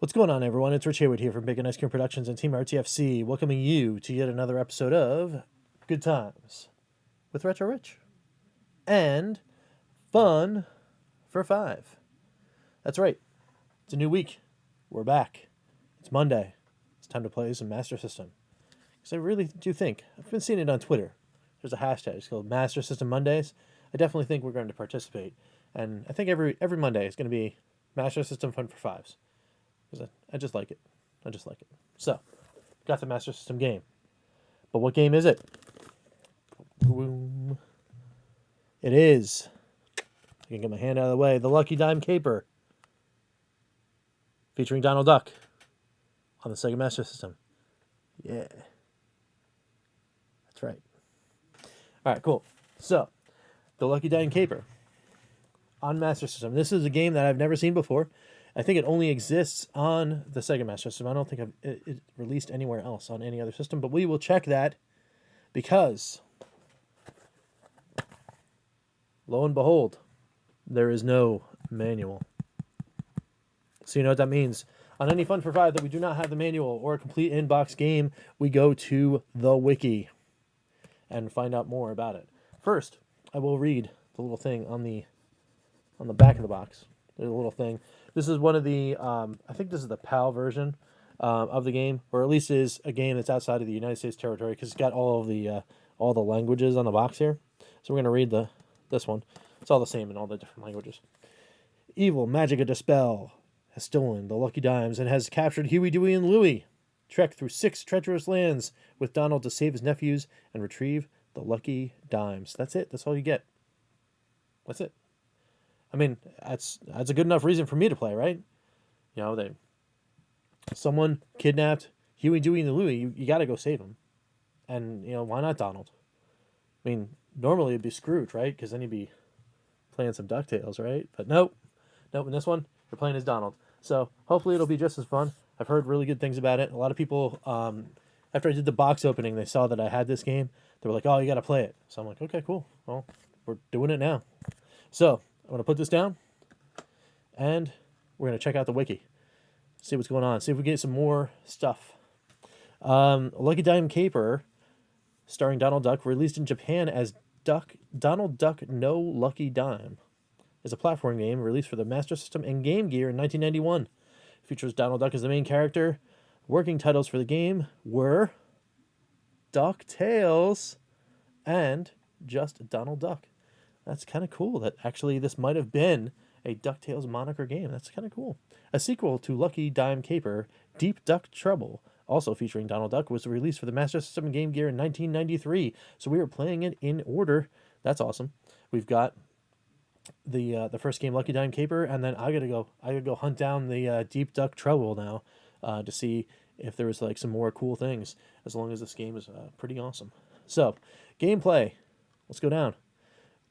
What's going on, everyone? It's Rich Haywood here from Bacon Ice Cream Productions and Team RTFC, welcoming you to yet another episode of Good Times with Retro Rich and Fun for Five. That's right. It's a new week. We're back. It's Monday. It's time to play some Master System. Because I really do think, I've been seeing it on Twitter. There's a hashtag. It's called Master System Mondays. I definitely think we're going to participate. And I think every Monday is going to be Master System Fun for Fives. Because I just like it. I just like it. So, got the Master System game. But what game is it? Boom. It is, I can get my hand out of the way, the Lucky Dime Caper. Featuring Donald Duck on the Sega Master System. Yeah. That's right. Alright, cool. So, the Lucky Dime Caper on Master System. This is a game that I've never seen before. I think it only exists on the Sega Master System. I don't think it released anywhere else on any other system, but we will check that because, lo and behold, there is no manual. So you know what that means. On any Fun for Five that we do not have the manual or a complete in-box game, we go to the wiki and find out more about it. First, I will read the little thing on the back of the box. There's a little thing. This is one of the, I think this is the PAL version of the game, or at least is a game that's outside of the United States territory, because it's got all the languages on the box here. So we're going to read this one. It's all the same in all the different languages. Evil Magica Dispel has stolen the Lucky Dimes and has captured Huey, Dewey, and Louie. Trek through 6 treacherous lands with Donald to save his nephews and retrieve the Lucky Dimes. That's it. That's all you get. That's it. I mean, that's a good enough reason for me to play, right? You know, someone kidnapped Huey, Dewey, and Louie. You got to go save them. And, you know, why not Donald? I mean, normally it'd be Scrooge, right? Because then you'd be playing some DuckTales, right? But nope. In this one, you're playing as Donald. So hopefully it'll be just as fun. I've heard really good things about it. A lot of people, after I did the box opening, they saw that I had this game. They were like, oh, you got to play it. So I'm like, okay, cool. Well, we're doing it now. So I'm going to put this down, and we're going to check out the wiki, see what's going on, see if we get some more stuff. Lucky Dime Caper, starring Donald Duck, released in Japan as Donald Duck No Lucky Dime, is a platform game released for the Master System and Game Gear in 1991. It features Donald Duck as the main character. Working titles for the game were DuckTales and just Donald Duck. That's kind of cool that actually this might have been a DuckTales moniker game. That's kind of cool. A sequel to Lucky Dime Caper, Deep Duck Trouble, also featuring Donald Duck, was released for the Master System and Game Gear in 1993. So we were playing it in order. That's awesome. We've got the first game, Lucky Dime Caper, and then I gotta go hunt down the Deep Duck Trouble now to see if there was like some more cool things. As long as this game is pretty awesome. So gameplay. Let's go down.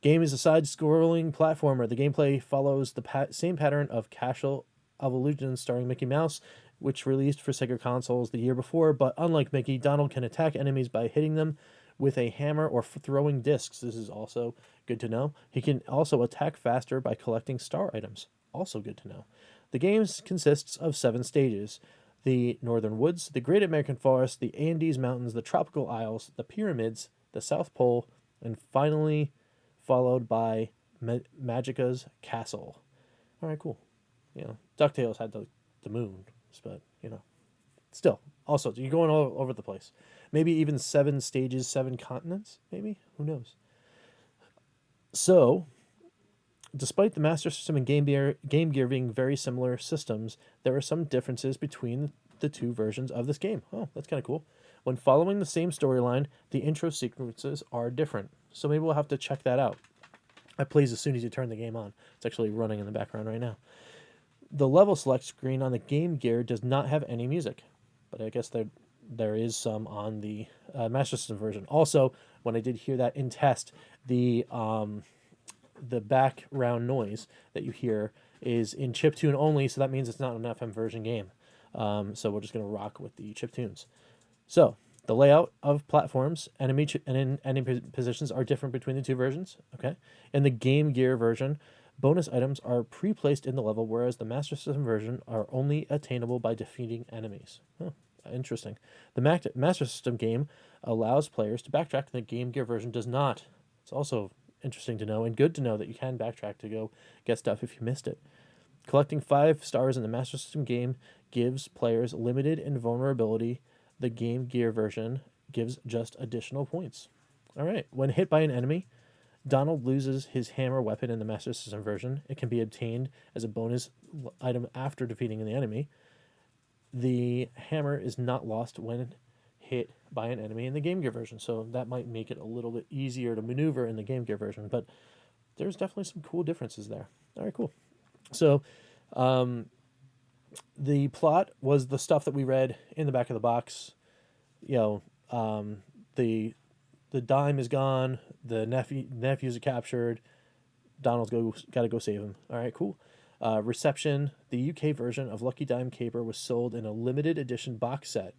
Game is a side-scrolling platformer. The gameplay follows the same pattern of Castle of Illusions starring Mickey Mouse, which released for Sega consoles the year before, but unlike Mickey, Donald can attack enemies by hitting them with a hammer or throwing discs. This is also good to know. He can also attack faster by collecting star items. Also good to know. The game consists of 7 stages. The Northern Woods, the Great American Forest, the Andes Mountains, the Tropical Isles, the Pyramids, the South Pole, and finally followed by Magica's Castle. All right, cool. You know, DuckTales had the moon, but, you know, still. Also, you're going all over the place. Maybe even 7 stages, 7 continents, maybe? Who knows? So, despite the Master System and Game Gear being very similar systems, there are some differences between the two versions of this game. Oh, that's kind of cool. When following the same storyline, the intro sequences are different. So maybe we'll have to check that out. That plays as soon as you turn the game on. It's actually running in the background right now. The level select screen on the Game Gear does not have any music, but I guess there is some on the Master System version. Also, when I did hear that in test, the background noise that you hear is in chiptune only, so that means it's not an FM version game. So we're just going to rock with the chiptunes. So, the layout of platforms and enemy positions are different between the two versions. Okay, in the Game Gear version, Bonus items are pre-placed in the level, whereas the Master System version are only attainable by defeating enemies. Huh, interesting. The Master System game allows players to backtrack, and the Game Gear version does not. It's also interesting to know and good to know that you can backtrack to go get stuff if you missed it. Collecting 5 stars in the Master System game gives players limited invulnerability. The Game Gear version gives just additional points. All right. When hit by an enemy, Donald loses his hammer weapon in the Master System version. It can be obtained as a bonus item after defeating the enemy. The hammer is not lost when hit by an enemy in the Game Gear version, so that might make it a little bit easier to maneuver in the Game Gear version, but there's definitely some cool differences there. All right, cool. So the plot was the stuff that we read in the back of the box. You know, the dime is gone. The nephews are captured. Donald's got to go save him. All right, cool. Reception. The UK version of Lucky Dime Caper was sold in a limited edition box set,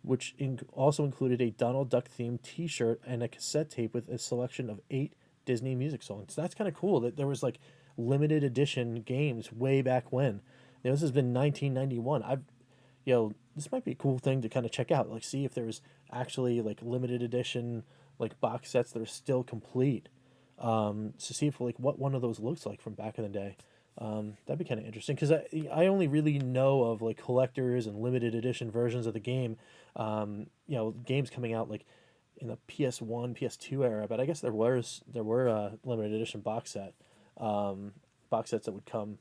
which also included a Donald Duck themed T-shirt and a cassette tape with a selection of 8 Disney music songs. That's kind of cool that there was like limited edition games way back when. You know, this has been 1991. This might be a cool thing to kind of check out, like see if there's actually like limited edition like box sets that are still complete, to see if like what one of those looks like from back in the day. That'd be kind of interesting because I only really know of like collectors and limited edition versions of the game. Games coming out like in the PS1, PS2 era, but I guess there were limited edition box sets that would come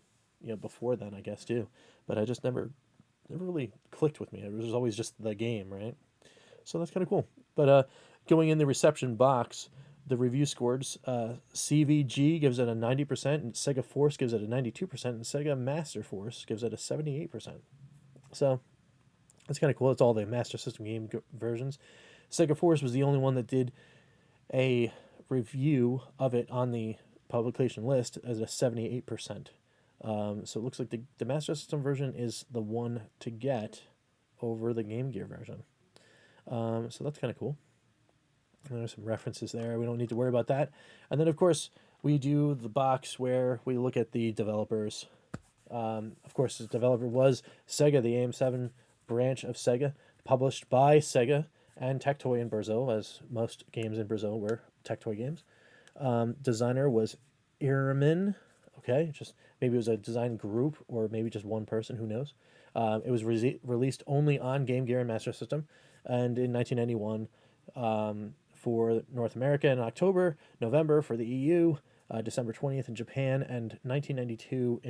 before then, I guess too. But I just never really clicked with me. It was always just the game, right? So that's kind of cool. But going in the reception box, the review scores, CVG gives it a 90%, and Sega Force gives it a 92%, and Sega Master Force gives it a 78%. So that's kind of cool. It's all the Master System game versions. Sega Force was the only one that did a review of it on the publication list as a 78%. So it looks like the Master System version is the one to get over the Game Gear version. So that's kind of cool. And there's some references there. We don't need to worry about that. And then, of course, we do the box where we look at the developers. Of course, the developer was Sega, the AM7 branch of Sega, published by Sega and Tectoy in Brazil, as most games in Brazil were Tectoy games. Designer was Irmin. Okay, just maybe it was a design group or maybe just one person, who knows. It was released only on Game Gear and Master System, and in 1991 for North America in October, November for the EU, December 20th in Japan, and 1992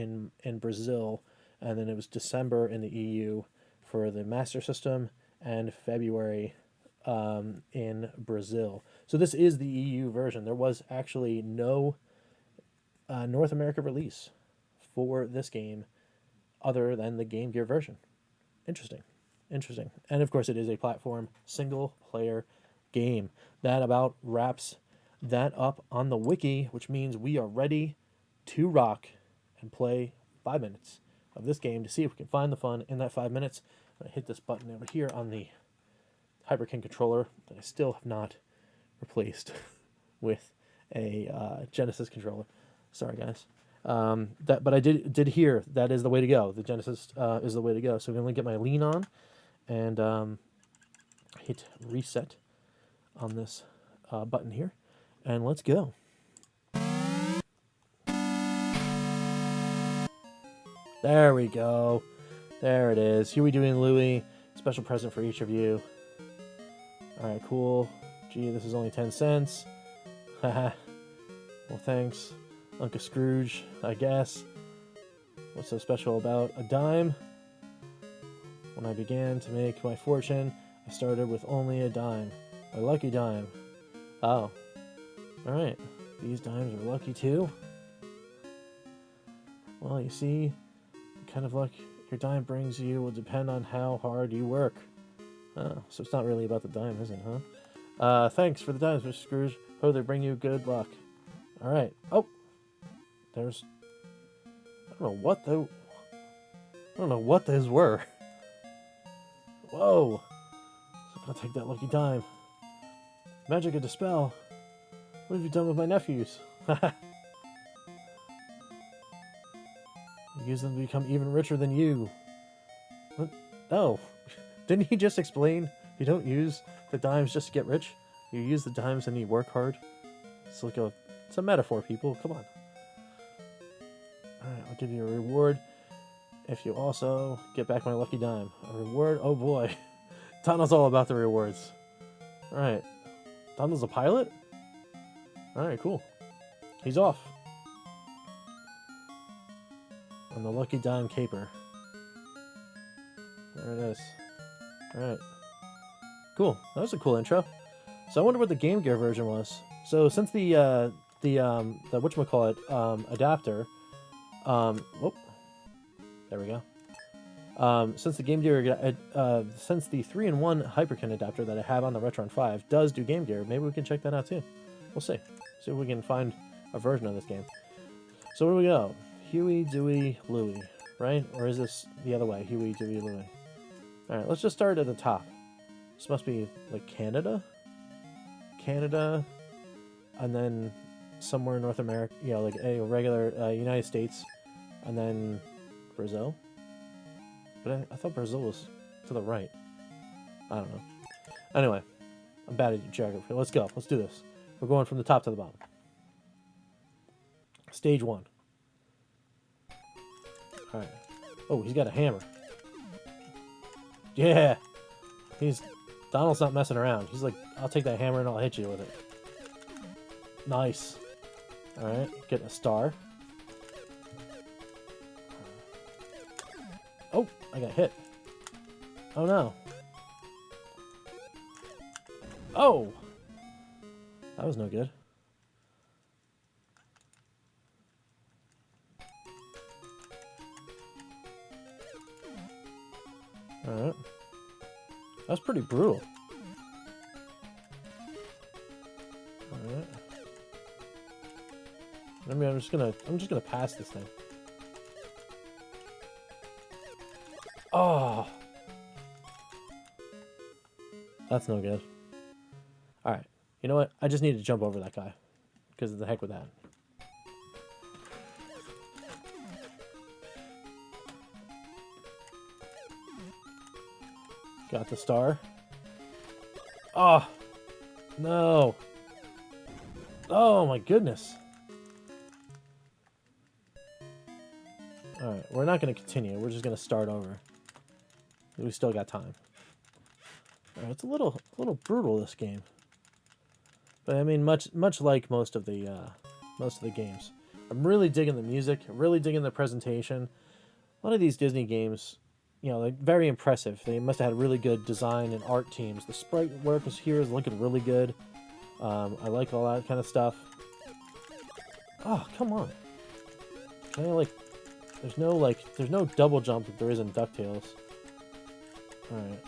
in Brazil, and then it was December in the EU for the Master System, and February in Brazil. So this is the EU version. There was actually no North America release for this game other than the Game Gear version. Interesting. And of course it is a platform single player game. That about wraps that up on the wiki, which means we are ready to rock and play 5 minutes of this game to see if we can find the fun in that 5 minutes. I'm going to hit this button over here on the Hyperkin controller that I still have not replaced with a Genesis controller. Sorry, guys. But I did hear that is the way to go. The Genesis is the way to go. So I'm going to get my lean on and hit reset on this button here. And let's go. There we go. There it is. Huey, Dewey, and Louie. Special present for each of you. Alright, cool. Gee, this is only 10 cents. Haha. Well, thanks. Uncle Scrooge, I guess. What's so special about a dime? When I began to make my fortune, I started with only a dime. A lucky dime. Oh. Alright. These dimes are lucky too? Well, you see, the kind of luck your dime brings you will depend on how hard you work. Oh, so it's not really about the dime, is it, huh? Thanks for the dimes, Mr. Scrooge. Hope they bring you good luck. Alright. Oh! There's... I don't know what those were. Whoa! So I'll take that lucky dime. Magic of Dispel. What have you done with my nephews? Use them to become even richer than you. What? Oh, didn't he just explain you don't use the dimes just to get rich? You use the dimes and you work hard. It's like it's a metaphor, people. Come on. Alright, I'll give you a reward if you also get back my lucky dime. A reward? Oh boy. Donald's all about the rewards. Alright. Donald's a pilot? Alright, cool. He's off. On the lucky dime caper. There it is. Alright. Cool. That was a cool intro. So I wonder what the Game Gear version was. So since the whatchamacallit, adapter, whoop, there we go. Since the Game Gear, since the 3-in-1 Hyperkin adapter that I have on the Retron 5 does do Game Gear, maybe we can check that out too. We'll see. See if we can find a version of this game. So where do we go? Huey, Dewey, Louie, right? Or is this the other way? Huey, Dewey, Louie. Alright, let's just start at the top. This must be, like, Canada? Canada, and then somewhere in North America, you know, like a regular United States, and then Brazil. But I thought Brazil was to the right. I don't know. Anyway, I'm bad at geography. Let's go. Let's do this. We're going from the top to the bottom. Stage 1. Alright. Oh, he's got a hammer. Yeah! Donald's not messing around. He's like, I'll take that hammer and I'll hit you with it. Nice. Alright, getting a star. Oh, I got hit. Oh no. Oh! That was no good. Alright. That was pretty brutal. Alright. I mean, I'm just gonna pass this thing. Oh! That's no good. Alright. You know what? I just need to jump over that guy. Because of the heck with that. Got the star. Oh! No! Oh my goodness! Alright, we're not going to continue. We're just going to start over. We still got time. Alright, it's a little brutal, this game. But I mean, much like most of the games. I'm really digging the music. Really digging the presentation. A lot of these Disney games, you know, like, very impressive. They must have had really good design and art teams. The sprite work here is looking really good. I like all that kind of stuff. Oh, come on. Can I, like... There's no double jump if there is in DuckTales. Alright.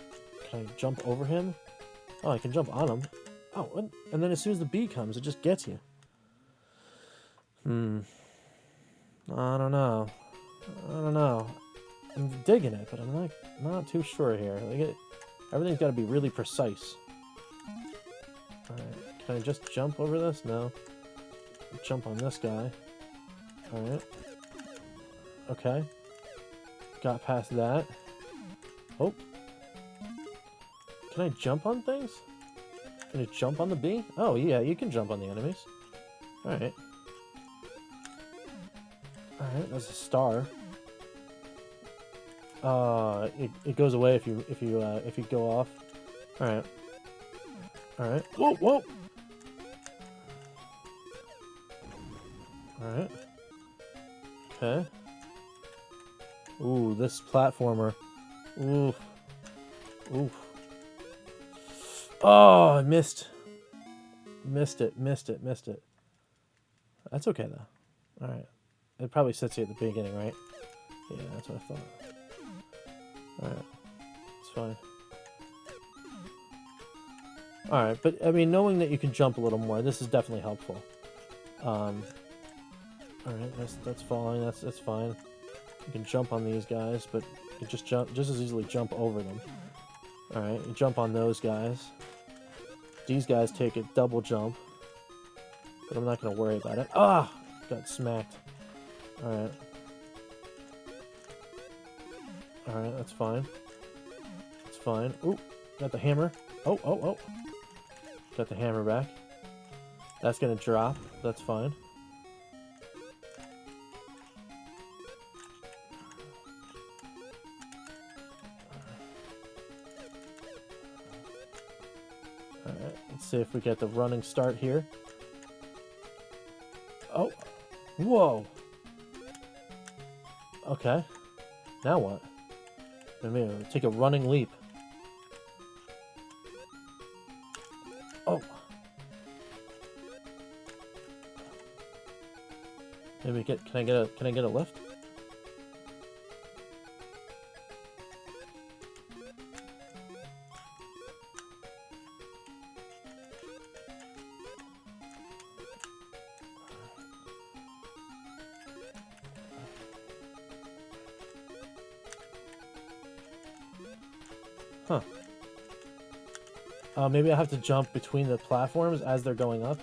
Can I jump over him? Oh, I can jump on him. Oh, what? And then as soon as the bee comes, it just gets you. I don't know. I'm digging it, but I'm like not too sure here. Like everything's got to be really precise. Alright, can I just jump over this? No. Jump on this guy. Alright. Okay. Got past that. Oh. Can I jump on things? Can I jump on the bee? Oh, yeah, you can jump on the enemies. Alright. Alright, that's a star. It goes away if you go off. Alright. Alright. Whoa, whoa! Alright. Okay. Ooh, this platformer. Oof. Oof. Oh, I missed. Missed it. That's okay, though. Alright. It probably sets you at the beginning, right? Yeah, that's what I thought. Alright. It's fine. Alright, but, I mean, knowing that you can jump a little more, this is definitely helpful. Alright, that's fine. That's fine. You can jump on these guys, but you can just as easily jump over them. Alright, you jump on those guys. These guys take a double jump. But I'm not going to worry about it. Ah! Got smacked. Alright. Alright, that's fine. That's fine. Ooh, got the hammer. Oh, oh, oh. Got the hammer back. That's gonna drop. That's fine. Alright, let's see if we get the running start here. Oh, whoa. Okay. Now what? Maybe take a running leap. Oh. Maybe can I get a lift? Huh. Maybe I have to jump between the platforms as they're going up.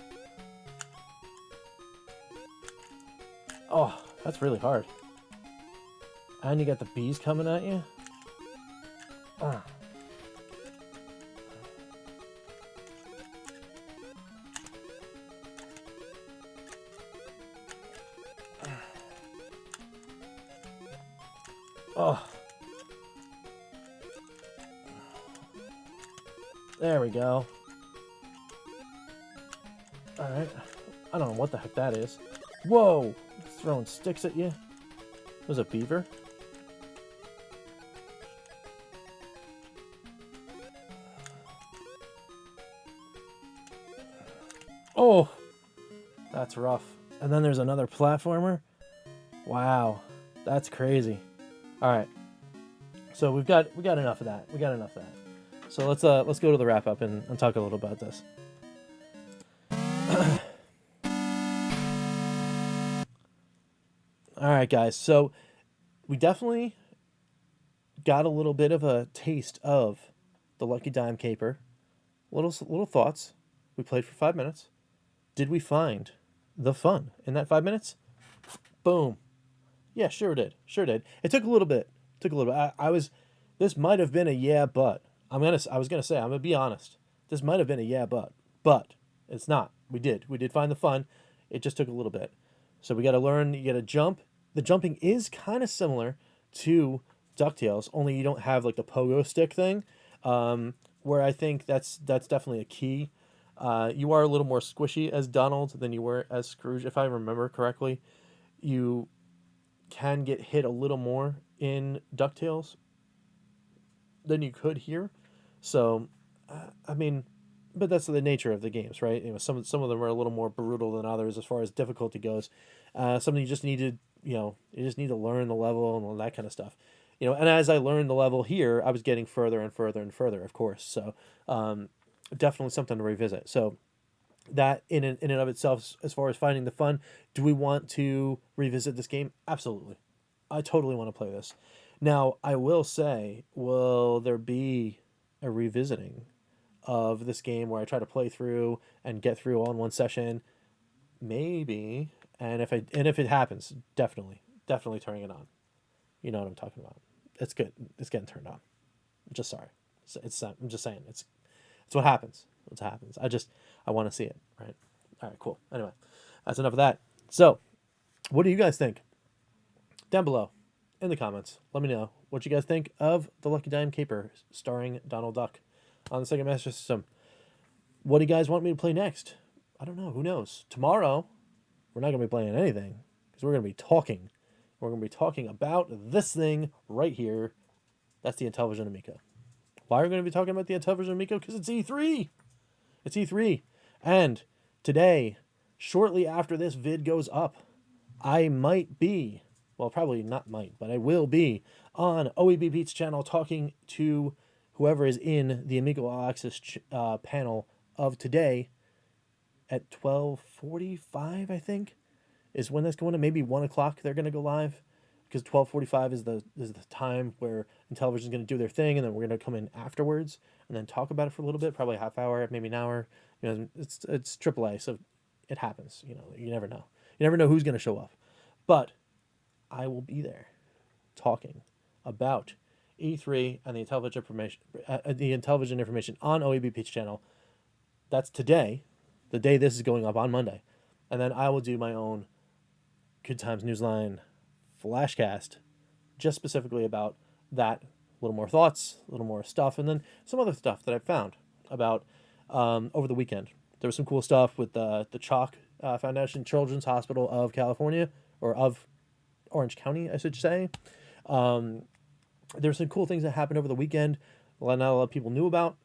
Oh, that's really hard. And you got the bees coming at you. Oh. There we go. Alright. I don't know what the heck that is. Whoa! It's throwing sticks at you. There's a beaver. Oh! That's rough. And then there's another platformer. Wow. That's crazy. Alright. So we got enough of that. We got enough of that. So let's go to the wrap up and talk a little about this. All right, guys. So we definitely got a little bit of a taste of the Lucky Dime Caper. Little thoughts. We played for 5 minutes. Did we find the fun in that 5 minutes? Boom. Yeah, sure did. Sure did. It took a little bit. This might have been a yeah, but. I'm gonna be honest. This might have been a yeah, but it's not. We did find the fun. It just took a little bit. So we got to learn. You got to jump. The jumping is kind of similar to DuckTales, only you don't have like the pogo stick thing. Where I think that's definitely a key. You are a little more squishy as Donald than you were as Scrooge, if I remember correctly. You can get hit a little more in DuckTales than you could here. So, I mean, but that's the nature of the games, right? You know, some of them are a little more brutal than others as far as difficulty goes. Something you just need to, you just need to learn the level and all that kind of stuff. And as I learned the level here, I was getting further and further and further, of course. So, definitely something to revisit. So, that in and of itself, as far as finding the fun, do we want to revisit this game? Absolutely. I totally want to play this. Now, I will say, will there be a revisiting of this game where I try to play through and get through all in one session? Maybe. And if it happens, definitely turning it on. You know what I'm talking about. It's good. It's getting turned on. I'm just sorry. I'm just saying. It's what happens. It's what happens. I want to see it. Right. All right. Cool. Anyway, that's enough of that. So, what do you guys think? Down below, in the comments, let me know what you guys think of the Lucky Dime Caper starring Donald Duck on the Sega Master System. What do you guys want me to play next? I don't know. Who knows? Tomorrow, we're not going to be playing anything because we're going to be talking. We're going to be talking about this thing right here. That's the Intellivision Amico. Why are we going to be talking about the Intellivision Amico? Because it's E3. It's E3. And today, shortly after this vid goes up, I might be, well, probably not might, but I will be on OEB Beats channel talking to whoever is in the Amigo All Access panel of today at 12:45, I think, is when that's going to. Maybe 1 o'clock they're going to go live, because 12:45 is the time where Intellivision is going to do their thing, and then we're going to come in afterwards and then talk about it for a little bit, probably a half hour, maybe an hour. It's AAA, so it happens. You never know. You never know who's going to show up, but I will be there talking about E3 and the Intellivision information on OEBP's channel. That's today, the day this is going up on Monday. And then I will do my own Good Times Newsline flashcast just specifically about that. A little more thoughts, a little more stuff, and then some other stuff that I found about over the weekend. There was some cool stuff with the Chalk Foundation Children's Hospital of California, or of Orange County, I should say. There's some cool things that happened over the weekend not a lot of people knew about.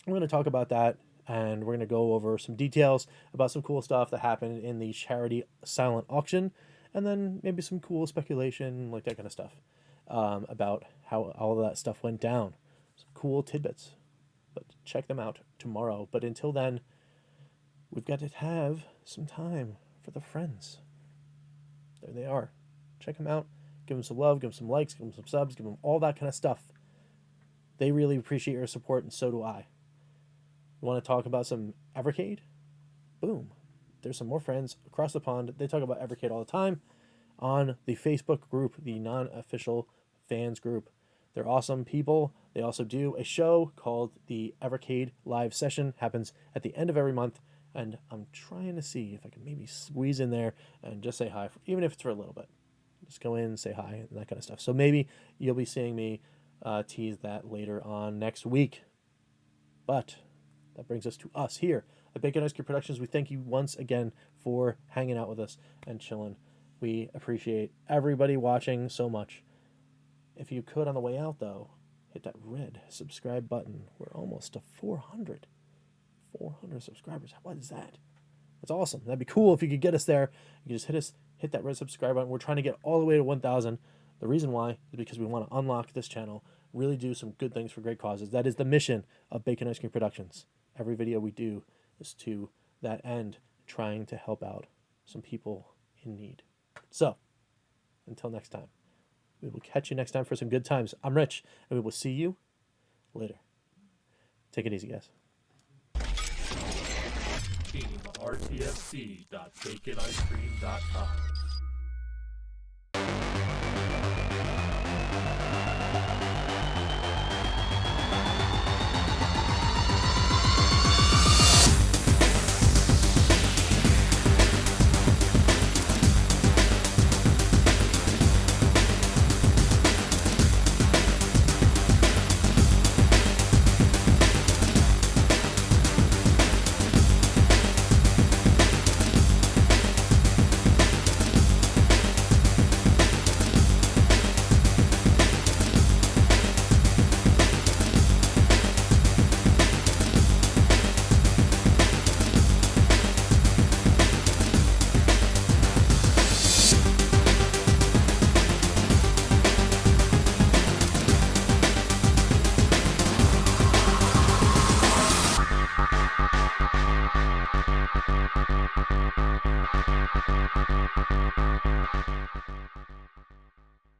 We're going to talk about that, and we're going to go over some details about some cool stuff that happened in the charity silent auction, and then maybe some cool speculation, like that kind of stuff, about how all of that stuff went down. Some cool tidbits, but check them out tomorrow. But until then, we've got to have some time for the friends. There they are. Check them out. Give them some love, give them some likes, give them some subs, give them all that kind of stuff. They really appreciate your support, and so do I. You want to talk about some Evercade? Boom. There's some more friends across the pond. They talk about Evercade all the time on the Facebook group, the non-official fans group. They're awesome people. They also do a show called the Evercade Live Session. Happens at the end of every month. And I'm trying to see if I can maybe squeeze in there and just say hi, even if it's for a little bit. Just go in, say hi, and that kind of stuff. So maybe you'll be seeing me tease that later on next week. But that brings us to us here at Bacon Ice Cream Productions. We thank you once again for hanging out with us and chilling. We appreciate everybody watching so much. If you could on the way out, though, hit that red subscribe button. We're almost to 400. 400 subscribers. What is that? That's awesome. That'd be cool if you could get us there. You could just hit that red subscribe button. We're trying to get all the way to 1,000. The reason why is because we want to unlock this channel, really do some good things for great causes. That is the mission of Bacon Ice Cream Productions. Every video we do is to that end, trying to help out some people in need. So, until next time, we will catch you next time for some good times. I'm Rich, and we will see you later. Take it easy, guys. Team RTFC.baconicecream.com